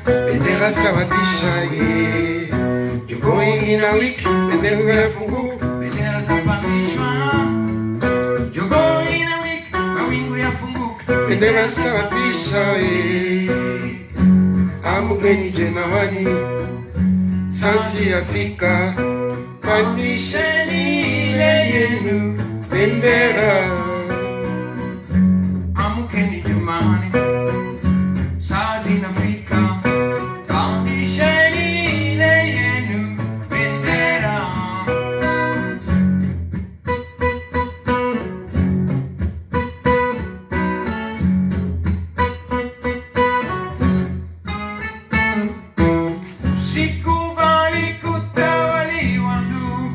Bendera sawa pisha Jogoi ina wiki bendera ya fungu Bendera za pandishwa Jogoi ina wiki mawingu ya fungu Bendera sawa pisha Amugeni jenawani Sansi Afrika Pandisheni ile yenu Bendera Amukeni jemani Sansi Afrika Pandisheni ile yenu Bendera Sikubali kutawali wandu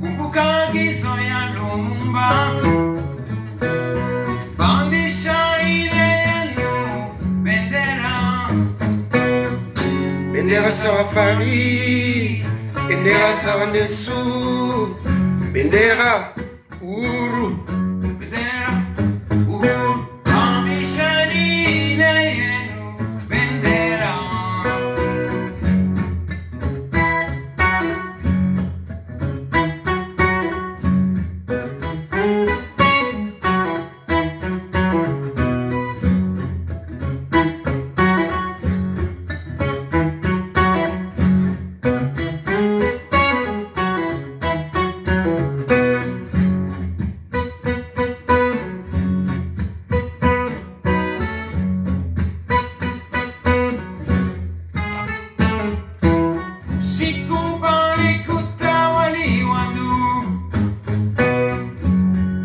Kumbuka agizo ya Lumumba Pandisha ile yenu Bendera Bendera sawa fari Bendera sawa nesu Bendera uru Bendera uhuru Pandisheni ile yenu Bendera Sikubali kutawali wandu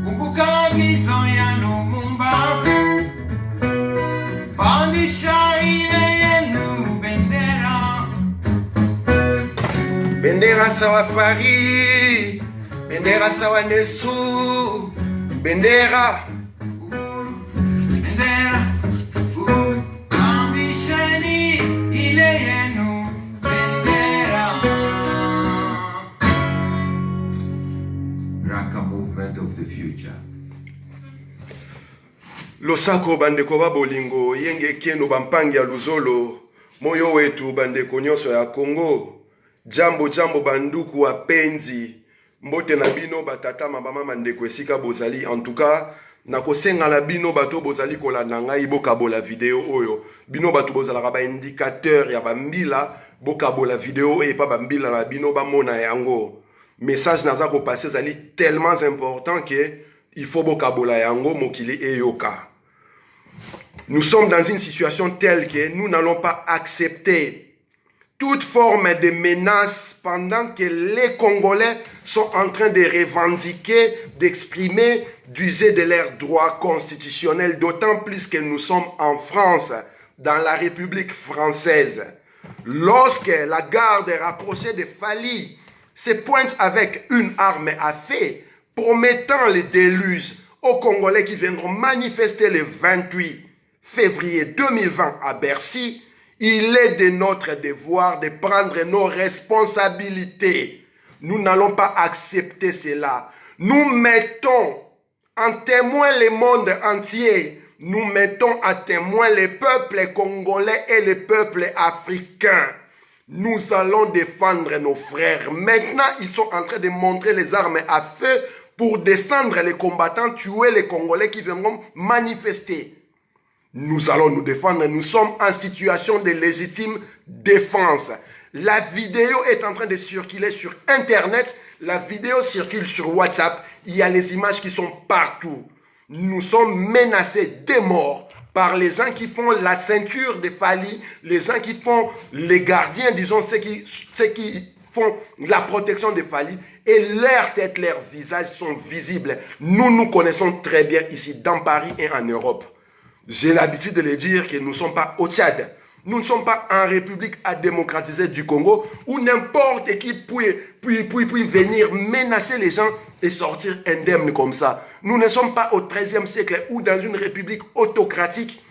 Kumbuka agizo ya Lumumba Pandisha ile yenu Bendera Bendera sawa fari Bendera sawa nesu Bendera uhuru Bendera uhuru Pandisheni ile yenu Bendera Raka movement of the future Losako bandeko babolingo yenge keno bampangi ya luzolo moyo wetu bandeko nyonso ya Congo jambo banduku wapenzi mbote na bino batata mama mandeko esika bozali en tout cas nakosenga la bino bato bozali kolanda ngai bokabola video oyo bino bato bozalaka ba indicateur ya bambila bokabola video et pas bambila na bino bamona yango message naza ko passer zali tellement important que il faut bokabola yango mokili eyoka. Nous sommes dans une situation telle que nous n'allons pas accepter toute forme de menace pendant que les Congolais sont en train de revendiquer, d'exprimer, d'user de leurs droits constitutionnels, d'autant plus que nous sommes en France, dans la République française. Lorsque la garde rapprochée de Fali se pointe avec une arme à feu, promettant le déluge aux Congolais qui viendront manifester le 28 février 2020 à Bercy, il est de notre devoir de prendre nos responsabilités. Nous n'allons pas accepter cela. Nous mettons en témoin le monde entier. Nous mettons à témoin les peuples congolais et les peuples africains. Nous allons défendre nos frères. Maintenant, ils sont en train de montrer les armes à feu pour descendre les combattants, tuer les Congolais qui viendront manifester. Nous allons nous défendre. Nous sommes en situation de légitime défense. La vidéo est en train de circuler sur Internet. La vidéo circule sur WhatsApp. Il y a les images qui sont partout. Nous sommes menacés de mort par les gens qui font la ceinture de Fali, les gens qui font les gardiens, disons ceux qui font la protection de Fali, et leurs têtes, leurs visages sont visibles. Nous connaissons très bien ici dans Paris et en Europe. J'ai l'habitude de le dire que nous ne sommes pas au Tchad. Nous ne sommes pas en République à démocratiser du Congo où n'importe qui peut venir menacer les gens et sortir indemne comme ça. Nous ne sommes pas au XIIIe siècle ou dans une république autocratique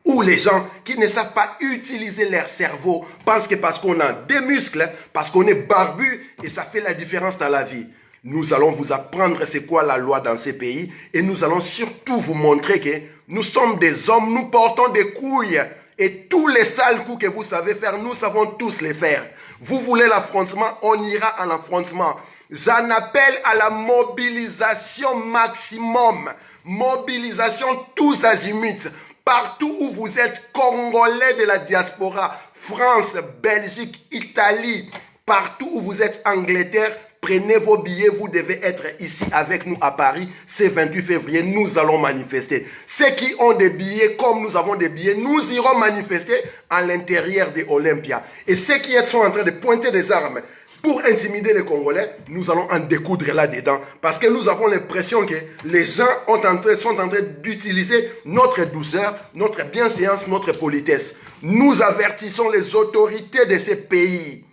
où les gens qui ne savent pas utiliser leur cerveau parce qu'on a des muscles, parce qu'on est barbu et ça fait la différence dans la vie. Nous allons vous apprendre c'est quoi la loi dans ces pays et nous allons surtout vous montrer que nous sommes des hommes, nous portons des couilles et tous les sales coups que vous savez faire, nous savons tous les faire. Vous voulez l'affrontement, on ira en affrontement. J'en appelle à la mobilisation maximum. Mobilisation tous azimuts. Partout où vous êtes, Congolais de la diaspora, France, Belgique, Italie, partout où vous êtes, Angleterre, prenez vos billets, vous devez être ici avec nous à Paris, ce 28 février, nous allons manifester. Ceux qui ont des billets, comme nous avons des billets, nous irons manifester à l'intérieur de Olympia. Et ceux qui sont en train de pointer des armes pour intimider les Congolais, nous allons en découdre là-dedans. Parce que nous avons l'impression que les gens sont en train d'utiliser notre douceur, notre bienséance, notre politesse. Nous avertissons les autorités de ces pays.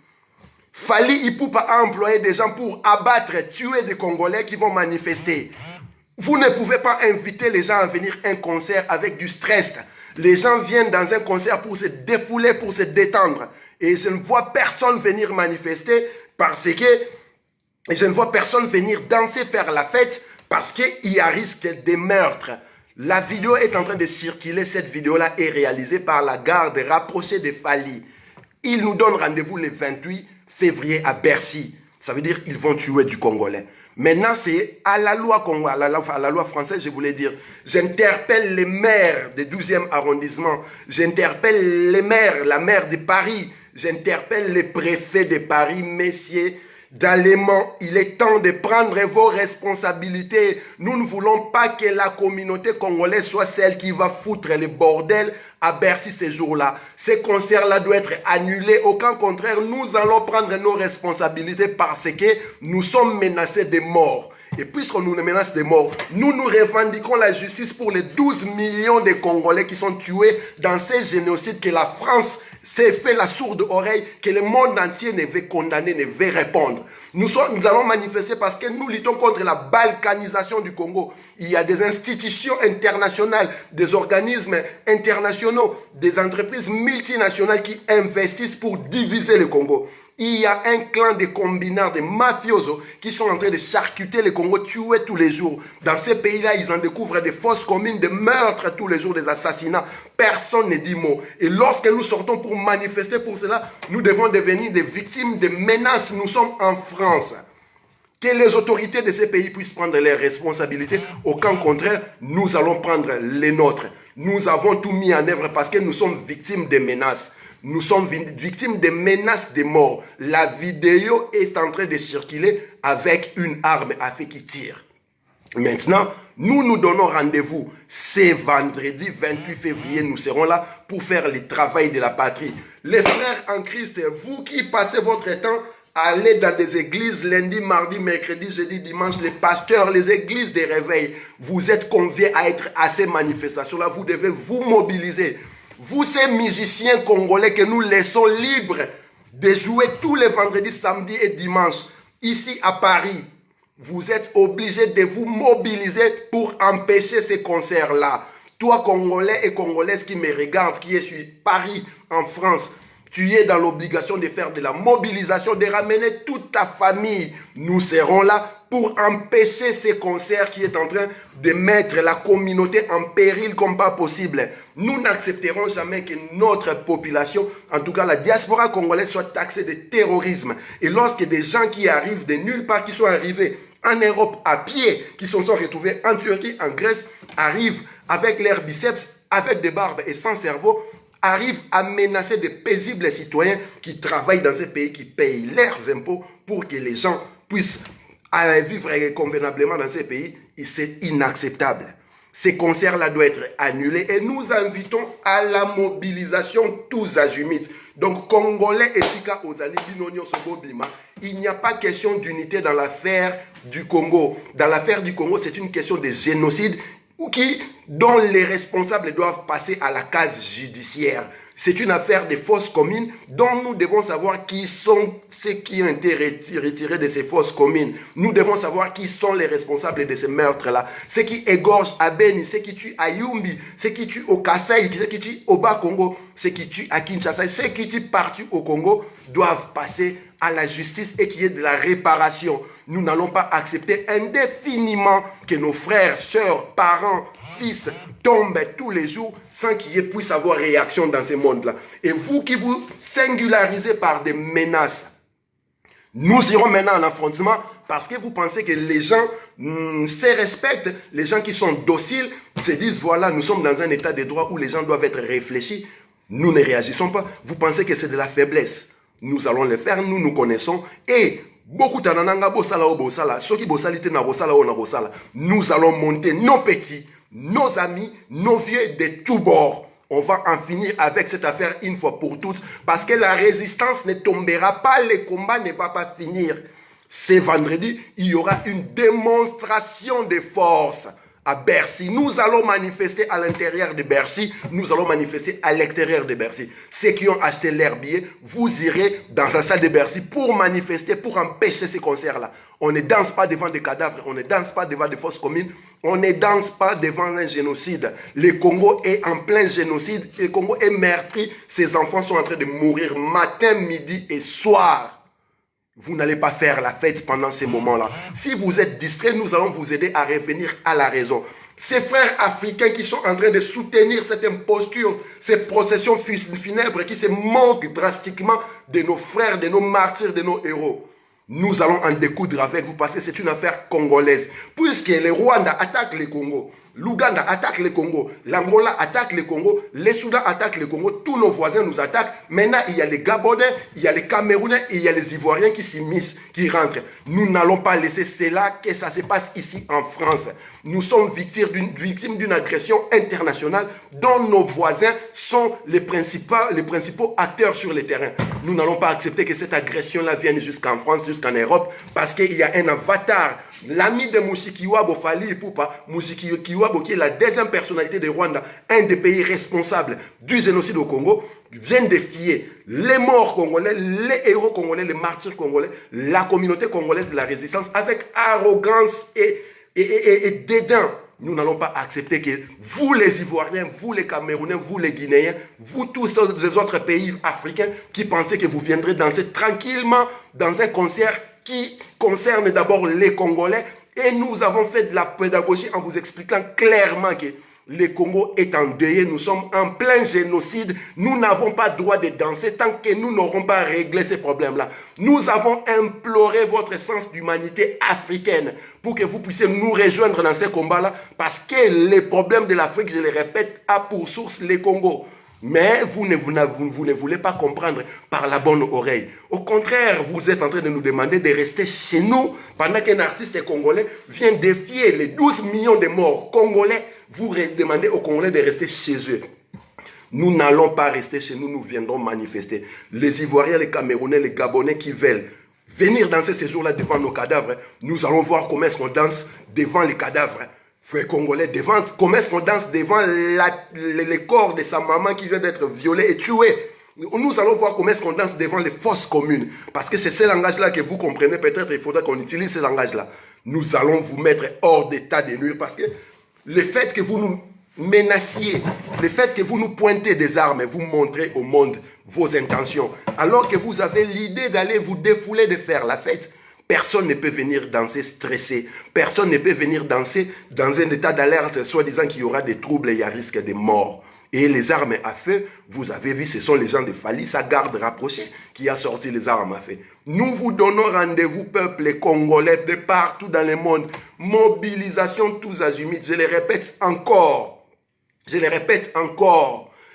Fally Ipupa a employé des gens pour abattre, tuer des Congolais qui vont manifester. Vous ne pouvez pas inviter les gens à venir à un concert avec du stress. Les gens viennent dans un concert pour se défouler, pour se détendre. Et je ne vois personne venir manifester parce que je ne vois personne venir danser, faire la fête parce qu'il y a risque de meurtre. La vidéo est en train de circuler. Cette vidéo-là est réalisée par la garde rapprochée de Fally. Ils nous donnent rendez-vous le 28 février à Bercy. Ça veut dire qu'ils vont tuer du Congolais. Maintenant, c'est à la loi congolaise, à la loi française, je voulais dire. J'interpelle les maires du 12e arrondissement. J'interpelle les maires, la maire de Paris. J'interpelle les préfets de Paris, messieurs d'Allemands. Il est temps de prendre vos responsabilités. Nous ne voulons pas que la communauté congolaise soit celle qui va foutre le bordel à Bercy ces jours-là. Ces concerts-là doivent être annulés. Au contraire, nous allons prendre nos responsabilités parce que nous sommes menacés de mort. Et puisqu'on nous menace de mort, nous revendiquons la justice pour les 12 millions de Congolais qui sont tués dans ces génocides que la France s'est fait la sourde oreille, que le monde entier ne veut condamner, ne veut répondre. Nous allons manifester parce que nous luttons contre la balkanisation du Congo. Il y a des institutions internationales, des organismes internationaux, des entreprises multinationales qui investissent pour diviser le Congo. Il y a un clan de combinards, de mafiosos qui sont en train de charcuter le Congo, tuer tous les jours. Dans ces pays-là, ils en découvrent des fosses communes, des meurtres tous les jours, des assassinats. Personne ne dit mot. Et lorsque nous sortons pour manifester pour cela, nous devons devenir des victimes de menaces. Nous sommes en France. Que les autorités de ces pays puissent prendre leurs responsabilités. Au contraire, nous allons prendre les nôtres. Nous avons tout mis en œuvre parce que nous sommes victimes de menaces. Nous sommes victimes de menaces de mort. La vidéo est en train de circuler avec une arme à feu qui tire. Maintenant, nous nous donnons rendez-vous. C'est vendredi 28 février. Nous serons là pour faire le travail de la patrie. Les frères en Christ, vous qui passez votre temps à aller dans des églises lundi, mardi, mercredi, jeudi, dimanche, les pasteurs, les églises de réveil, vous êtes conviés à être à ces manifestations-là. Vous devez vous mobiliser. Vous, ces musiciens congolais que nous laissons libres de jouer tous les vendredis, samedis et dimanches, ici à Paris, vous êtes obligés de vous mobiliser pour empêcher ces concerts-là. Toi, Congolais et Congolaises qui me regardent, qui est sur Paris, en France, tu es dans l'obligation de faire de la mobilisation, de ramener toute ta famille. Nous serons là pour empêcher ces concerts qui est en train de mettre la communauté en péril comme pas possible. Nous n'accepterons jamais que notre population, en tout cas la diaspora congolaise, soit taxée de terrorisme. Et lorsque des gens qui arrivent de nulle part, qui sont arrivés en Europe à pied, qui se sont retrouvés en Turquie, en Grèce, arrivent avec leurs biceps, avec des barbes et sans cerveau, arrivent à menacer de paisibles citoyens qui travaillent dans ces pays, qui payent leurs impôts pour que les gens puissent vivre convenablement dans ces pays. Et c'est inacceptable. Ces concerts-là doivent être annulés et nous invitons à la mobilisation tous azimuts. Donc, Congolais et Tika Ozali, Binonio Sobobima, il n'y a pas question d'unité dans l'affaire du Congo. Dans l'affaire du Congo, c'est une question de génocide dont les responsables doivent passer à la case judiciaire. C'est une affaire de fosses communes dont nous devons savoir qui sont ceux qui ont été retirés de ces fosses communes. Nous devons savoir qui sont les responsables de ces meurtres-là. Ceux qui égorgent à Beni, ceux qui tuent à Yumbi, ceux qui tuent au Kasaï, ceux qui tuent au Bas-Congo, ceux qui tuent à Kinshasa, ceux qui tuent partout au Congo doivent passer à la justice et qu'il y ait de la réparation. Nous n'allons pas accepter indéfiniment que nos frères, sœurs, parents, fils tombent tous les jours sans qu'il puisse avoir réaction dans ce monde-là. Et vous qui vous singularisez par des menaces, nous irons maintenant en affrontement parce que vous pensez que les gens se respectent, les gens qui sont dociles se disent voilà, nous sommes dans un état de droit où les gens doivent être réfléchis. Nous ne réagissons pas. Vous pensez que c'est de la faiblesse. Nous allons le faire, nous nous connaissons et beaucoup tanananga bosala o bosala, ceux qui bosalite na bosala o na bosala. Nous allons monter nos petits, nos amis, nos vieux de tous bords. On va en finir avec cette affaire une fois pour toutes parce que la résistance ne tombera pas, le combat ne va pas finir. Ce vendredi, il y aura une démonstration de force à Bercy. Nous allons manifester à l'intérieur de Bercy, nous allons manifester à l'extérieur de Bercy. Ceux qui ont acheté leur billet, vous irez dans la salle de Bercy pour manifester, pour empêcher ces concerts-là. On ne danse pas devant des cadavres, on ne danse pas devant des fosses communes, on ne danse pas devant un génocide. Le Congo est en plein génocide, le Congo est meurtri, ses enfants sont en train de mourir matin, midi et soir. Vous n'allez pas faire la fête pendant ces moments-là. Si vous êtes distrait, nous allons vous aider à revenir à la raison. Ces frères africains qui sont en train de soutenir cette imposture, ces processions funèbres qui se moquent drastiquement de nos frères, de nos martyrs, de nos héros. Nous allons en découdre avec vous parce que c'est une affaire congolaise. Puisque le Rwanda attaque le Congo, l'Ouganda attaque le Congo, l'Angola attaque le Congo, le Soudan attaque le Congo, tous nos voisins nous attaquent. Maintenant, il y a les Gabonais, il y a les Camerounais et il y a les Ivoiriens qui s'immiscent, qui rentrent. Nous n'allons pas laisser cela que ça se passe ici en France. Nous sommes victimes d'une agression internationale dont nos voisins sont les principaux acteurs sur le terrain. Nous n'allons pas accepter que cette agression-là vienne jusqu'en France, jusqu'en Europe, parce qu'il y a un avatar, l'ami de Mushikiwabo Fally Ipupa, Mushikiwabo qui est la deuxième personnalité de Rwanda, un des pays responsables du génocide au Congo, vient défier les morts congolais, les héros congolais, les martyrs congolais, la communauté congolaise de la résistance avec arrogance et dédain. Nous n'allons pas accepter que vous les Ivoiriens, vous les Camerounais, vous les Guinéens, vous tous les autres pays africains qui pensez que vous viendrez danser tranquillement dans un concert qui concerne d'abord les Congolais. Et nous avons fait de la pédagogie en vous expliquant clairement que le Congo est endeuillé, nous sommes en plein génocide, nous n'avons pas droit de danser tant que nous n'aurons pas réglé ces problèmes-là. Nous avons imploré votre sens d'humanité africaine pour que vous puissiez nous rejoindre dans ces combats-là parce que les problèmes de l'Afrique, je les répète, a pour source le Congo. Mais vous ne voulez pas comprendre par la bonne oreille. Au contraire, vous êtes en train de nous demander de rester chez nous pendant qu'un artiste congolais vient défier les 12 millions de morts congolais. Vous demandez aux Congolais de rester chez eux. Nous n'allons pas rester chez nous, nous viendrons manifester. Les Ivoiriens, les Camerounais, les Gabonais qui veulent venir danser ces jours-là devant nos cadavres, nous allons voir comment est-ce qu'on danse devant les cadavres. Frères Congolais, comment est-ce qu'on danse devant les corps de sa maman qui vient d'être violée et tuée. Nous allons voir comment est-ce qu'on danse devant les fosses communes. Parce que c'est ce langage-là que vous comprenez. Peut-être il faudra qu'on utilise ce langage-là. Nous allons vous mettre hors d'état de nuire parce que le fait que vous nous menaciez, le fait que vous nous pointez des armes, vous montrez au monde vos intentions, alors que vous avez l'idée d'aller vous défouler de faire la fête, personne ne peut venir danser stressé, personne ne peut venir danser dans un état d'alerte, soi-disant qu'il y aura des troubles et il y a risque de mort. Et les armes à feu, vous avez vu, ce sont les gens de Fally, sa garde rapprochée, qui a sorti les armes à feu. Nous vous donnons rendez-vous, peuple congolais, de partout dans le monde. Mobilisation tous azimuts. Je le répète encore.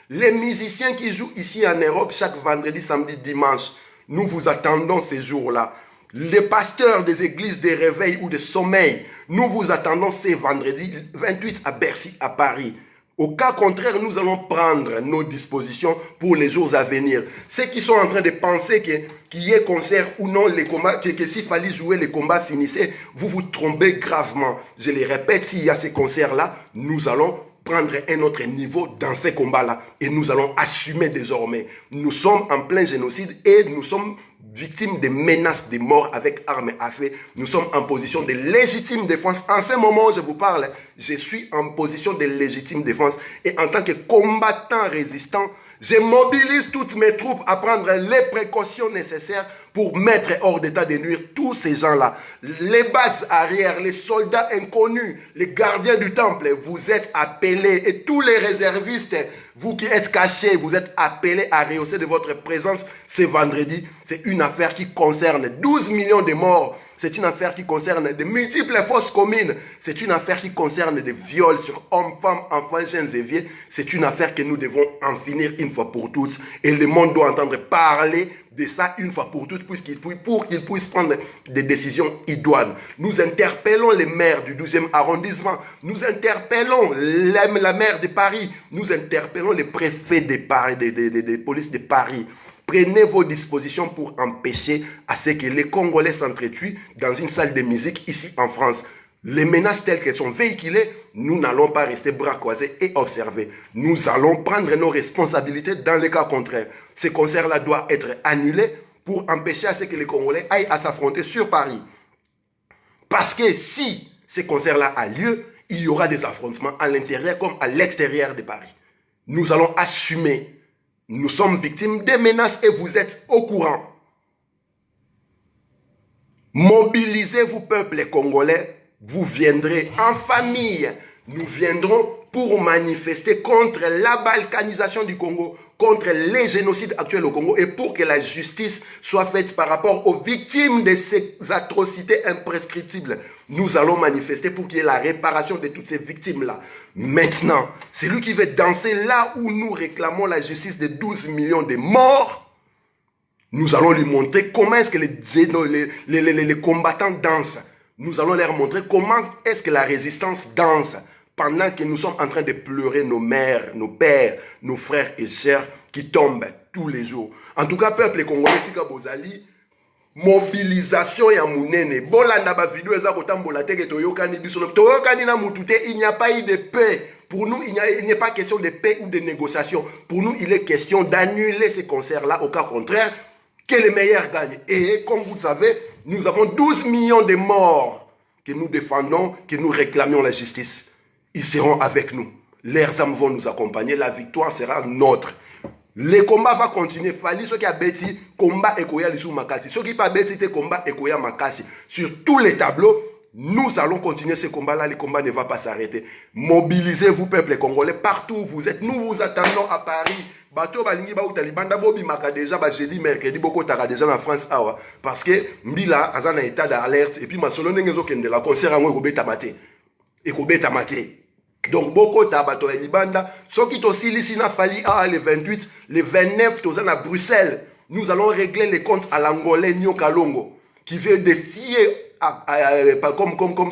Les musiciens qui jouent ici en Europe chaque vendredi, samedi, dimanche, nous vous attendons ces jours-là. Les pasteurs des églises de réveil ou de sommeil, nous vous attendons ces vendredis 28 à Bercy, à Paris. Au cas contraire, nous allons prendre nos dispositions pour les jours à venir. Ceux qui sont en train de penser qu'il y ait concert ou non, les combats, que s'il fallait jouer, les combats finissaient, vous vous trompez gravement. Je les répète, s'il y a ces concerts-là, nous allons prendre un autre niveau dans ces combats-là. Et nous allons assumer désormais. Nous sommes en plein génocide et nous sommes victimes de menaces de mort avec armes à feu. Nous sommes en position de légitime défense. En ce moment où je vous parle, je suis en position de légitime défense. Et en tant que combattant résistant, je mobilise toutes mes troupes à prendre les précautions nécessaires pour mettre hors d'état de nuire tous ces gens-là. Les bases arrières, les soldats inconnus, les gardiens du temple, vous êtes appelés. Et tous les réservistes, vous qui êtes cachés, vous êtes appelés à rehausser de votre présence ce vendredi. C'est une affaire qui concerne 12 millions de morts. C'est une affaire qui concerne de multiples fosses communes. C'est une affaire qui concerne des viols sur hommes, femmes, enfants, jeunes et vieux. C'est une affaire que nous devons en finir une fois pour toutes. Et le monde doit entendre parler de ça une fois pour toutes pour qu'il puisse prendre des décisions idoines. Nous interpellons les maires du 12e arrondissement. Nous interpellons la maire de Paris. Nous interpellons les préfets de Paris, des polices de Paris. Prenez vos dispositions pour empêcher à ce que les Congolais s'entretuent dans une salle de musique ici en France. Les menaces telles qu'elles sont véhiculées, nous n'allons pas rester bras croisés et observer. Nous allons prendre nos responsabilités dans les cas contraires. Ce concert-là doit être annulé pour empêcher à ce que les Congolais aillent à s'affronter sur Paris. Parce que si ce concert-là a lieu, il y aura des affrontements à l'intérieur comme à l'extérieur de Paris. Nous allons assumer. Nous sommes victimes des menaces et vous êtes au courant. Mobilisez-vous, peuple congolais. Vous viendrez en famille. Nous viendrons pour manifester contre la balkanisation du Congo, contre les génocides actuels au Congo et pour que la justice soit faite par rapport aux victimes de ces atrocités imprescriptibles. Nous allons manifester pour qu'il y ait la réparation de toutes ces victimes-là. Maintenant, celui qui veut danser là où nous réclamons la justice de 12 millions de morts, nous allons lui montrer comment est-ce que les combattants dansent. Nous allons leur montrer comment est-ce que la résistance danse pendant que nous sommes en train de pleurer nos mères, nos pères, nos frères et sœurs qui tombent tous les jours. En tout cas, peuple congolais, Sika Bozali, mobilisation ya munene. Bolanda ba vidéo eza kotambola teke toyokani biso. Toyokani na mutute, il n'y a pas eu de paix. Pour nous, il n'est pas question de paix ou de négociation. Pour nous, il est question d'annuler ces concerts-là. Au cas contraire, que les meilleurs gagnent. Et comme vous le savez, nous avons 12 millions de morts que nous défendons, que nous réclamions la justice. Ils seront avec nous. Leurs âmes vont nous accompagner. La victoire sera nôtre. Le combat va continuer. Fali, ceux qui ont bêti, combat ekoya lisou makasi. Ceux qui n'ont pas bêti, combat ekoya makasi. Sur tous les tableaux, nous allons continuer ce combat-là. Le combat ne va pas s'arrêter. Mobilisez-vous, peuple congolais, partout où vous êtes. Nous vous attendons à Paris. Bato balingi ba utalibanda bobi maka déjà ba jeudi mercredi boko taka déjà en France awa parce que mbila azana état d'alerte et puis masolo ngenzo kende la concert ngo ekobeta maté. Ekobeta maté. Donc beaucoup tabato ya libanda soki to silisi na fali a le 28, le 29 tozana à Bruxelles. Nous allons régler les comptes à l'Angolais Nyo Kalongo qui veut défier comme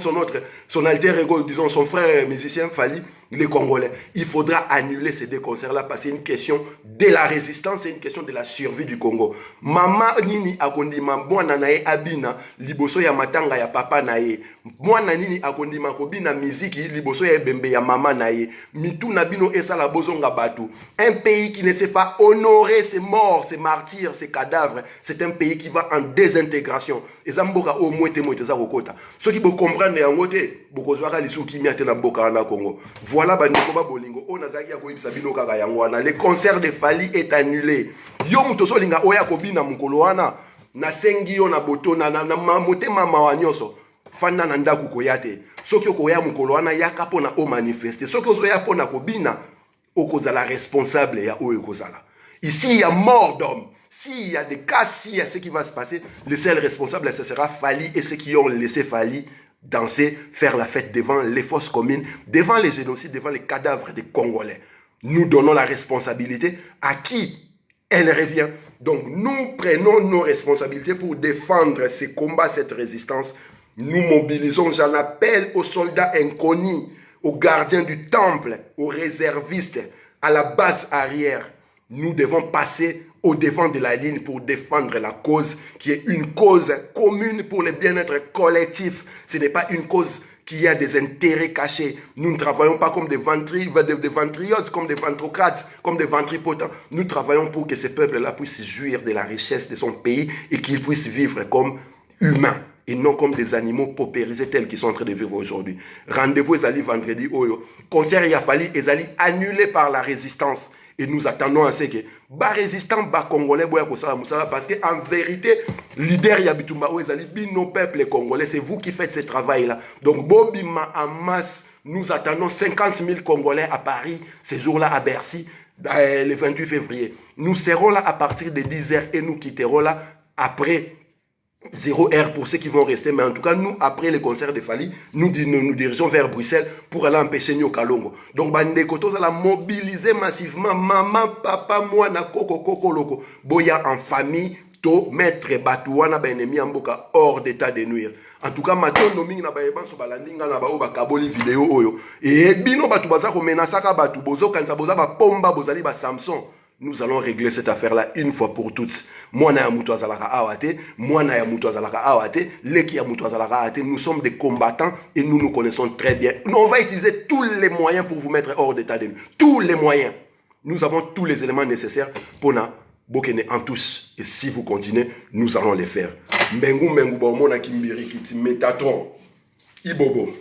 son alter ego, disons son frère musicien Fali, les Congolais. Il faudra annuler ces deux concerts-là parce que c'est une question de la résistance, c'est une question de la survie du Congo. Mama nini akondima mwana nae abina liboso ya matanga ya papa nae. Mwana nini akondima kobina miziki liboso ya bembe ya mama nae. Mitu nabino esala bozonga batu. Un pays qui ne sait pas honorer ses morts, ses martyrs, ses cadavres, c'est un pays qui va en désintégration. Et ça mboka au moins za kokota. Ceux qui vous comprennent yango te, boko zwaka lisu kimia te na mboka na Congo. Voilà bandiko ba bolingo o nazaki ya koyibisa bino kaka yango wana. Le concert de Fali est annulé. Yo muto so linga oya kobina mukolo wana na sengi yo na boto na motema mawa nyonso. Fanda na ndaku koyate. Soki okoya mukolo wana yaka pona o manifester. Soki ozoya pona kobina okozala responsable ya o ekozala. Ici il y a mort d'homme. S'il y a des cas, s'il y a ce qui va se passer, le seul responsable, ce sera Fali et ceux qui ont laissé Fali danser, faire la fête devant les fosses communes, devant les génocides, devant les cadavres des Congolais. Nous donnons la responsabilité à qui elle revient. Donc nous prenons nos responsabilités pour défendre ces combats, cette résistance. Nous mobilisons, j'en appelle aux soldats inconnus, aux gardiens du temple, aux réservistes, à la base arrière. Nous devons passer au devant de la ligne pour défendre la cause qui est une cause commune pour le bien-être collectif. Ce n'est pas une cause qu'il y a des intérêts cachés. Nous ne travaillons pas comme des ventriotes, comme des ventrocrates, comme des ventripotents. Nous travaillons pour que ces peuples-là puissent jouir de la richesse de son pays et qu'ils puissent vivre comme humains et non comme des animaux paupérisés tels qu'ils sont en train de vivre aujourd'hui. Rendez-vous Ezali vendredi. Concert Yafali Ezali annulé par la résistance. Et nous attendons à ce que les résistants congolais parce qu'en vérité, leader Yabitumba Ezali, nos peuples congolais, c'est vous qui faites ce travail-là. Donc, Bobima en masse, nous attendons 50 000 Congolais à Paris, ces jours-là à Bercy, le 28 février. Nous serons là à partir de 10h et nous quitterons là après 0 heure pour ceux qui vont rester. Mais en tout cas, nous, après le concert de Fali, nous dirigeons vers Bruxelles pour aller empêcher Nyokalongo. Donc, Bandeko, tous allons mobiliser massivement maman, papa, moi, na koko, loko. Boya en famille, to mettre Batouana, ennemi Amboka, hors d'état de nuire. En tout cas, matondo mingi na bayeban so balandinga na bao bakaboli vidéo oyo. Et bino batu baza ko menasaka batu bozo kanisa boza ba pomba bozali ba Samson. Nous allons régler cette affaire-là une fois pour toutes. Moi na ya mutu azalaka awate, moi na ya mutu azalaka awate, leki ya mutu azalaka awate. Nous sommes des combattants et nous nous connaissons très bien. On va utiliser tous les moyens pour vous mettre hors d'état de nuire. Tous les moyens. Nous avons tous les éléments nécessaires pour na Bokene en tous. Et si vous continuez, nous allons les faire. Mbengu ba omona kimbiri kiti metatron. Ibobo.